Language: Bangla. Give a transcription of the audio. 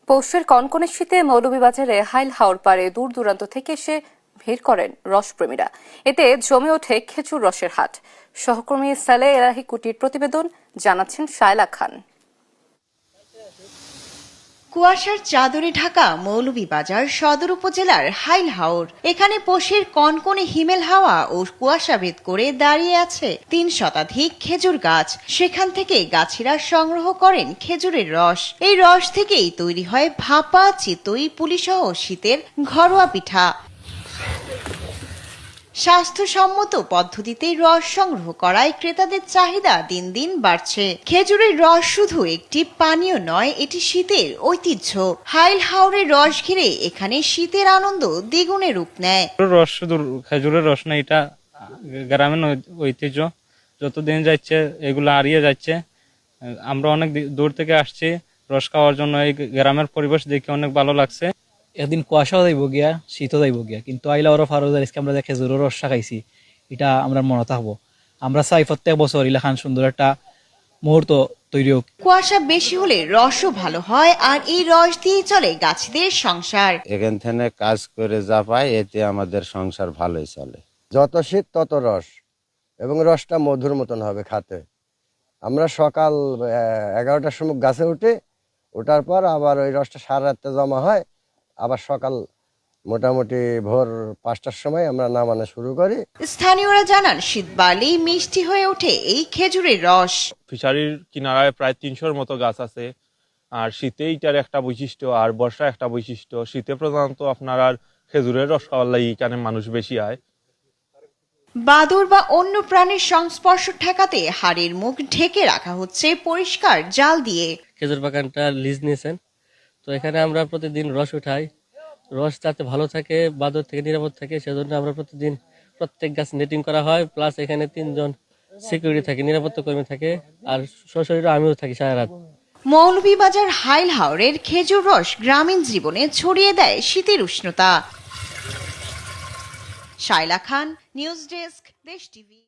পৌষের কনকনে শীতে মৌলভীবাজারে হাইল হাওর পাড়ে দূর দূরান্ত থেকে এসে ভিড় করেন রসপ্রেমীরা। এতে জমে ওঠে খেজুর রসের হাট। সহকর্মী সালে এলাহি কুটির প্রতিবেদন, জানাচ্ছেন শায়লা খান। কুয়াশার চাদরে ঢাকা মৌলভীবাজার সদর উপজেলার হাইল হাওর। এখানে পৌষের কনকনে হিমেল হাওয়া ও কুয়াশা ভেদ করে দাঁড়িয়ে আছে ৩ শতাধিক খেজুর গাছ। সেখান থেকে গাছিরা সংগ্রহ করেন খেজুরের রস। এই রস থেকেই তৈরি হয় ভাপা, চিতই, পুলিসহ শীতের ঘরোয়া পিঠা। স্বাস্থ্যসম্মত পদ্ধতিতে রস সংগ্রহ করায় ক্রেতাদের চাহিদা দিন দিন বাড়ছে। খেজুরের রস শুধু একটি পানীয় নয়, এটি শীতের ঐতিহ্য। হাইল হাওরের রস ঘিরে এখানে শীতের আনন্দ দ্বিগুণে রূপ নেয়। রস শুধু খেজুরের রস না, এটা গ্রামীণ ঐতিহ্য। যতদিন যাচ্ছে এগুলো হারিয়ে যাচ্ছে। আমরা অনেক দূর থেকে আসছি রস খাওয়ার জন্য। এই গ্রামের পরিবেশ দেখে অনেক ভালো লাগছে। একদিন কুয়াশাও যাইব গিয়া, শীতও যাইব গিয়া, কিন্তু আইলা ওরা ফারুজার আমরা যে খেজুরের রস খাইছি, এটা আমরা মনে থাকবো। আমরা চাই প্রত্যেক বছর ইলাখান সুন্দর একটা মুহূর্ত তৈরি হোক। কুয়াশা বেশি হলে রসও ভালো হয়, আর এই রস দিয়ে চলে গাছিদের সংসার। এখান থেকে কাজ করে যা পাই, এতে আমাদের সংসার ভালোই চলে। যত শীত তত রস, এবং রসটা মধুর মতন হবে খাতে। আমরা সকাল 11টার সময় গাছে ওঠার পর আবার ওই রসটা সারা রাতে জমা হয়। আবার সকাল মোটামুটি ভোর 5টার সময় আমরা নামানো শুরু করি। স্থানীয়রা জানান, শীত বাড়লেই মিষ্টি হয়ে ওঠে এই খেজুরের রস। ফিশারির কিনারায় প্রায় 300-র মতো গাছ আছে। আর শীতে এইটার একটা বৈশিষ্ট্য, আর বর্ষা একটা বৈশিষ্ট্য। শীতে প্রধানত আপনার আর খেজুরের রস খাওয়ার লাগি এখানে মানুষ বেশি আয়। বাদুড় বা অন্য প্রাণীর সংস্পর্শ ঠেকাতে হাড়ের মুখ ঢেকে রাখা হচ্ছে পরিষ্কার জাল দিয়ে। খেজুর বাগানটা লিজ নিয়েছেন, তো এখানে আমরা প্রতিদিন রস উঠাই। রস যাতে ভালো থাকে, বাদুড় থেকে নিরাপদ থাকে, সেজন্য আমরা প্রতিদিন প্রত্যেক গাছ নেটিং করা হয়। প্লাস এখানে 3 জন সিকিউরিটি থাকে, নিরাপত্তা কর্মী থাকে, আর সশরীরে আমিও থাকি সারা রাত। মৌলভীবাজার হাইল হাওরের খেজুর রস গ্রামীণ জীবনে ছড়িয়ে দেয় শীতের উষ্ণতা। শায়লা খান, নিউজ ডেস্ক, দেশ টিভি।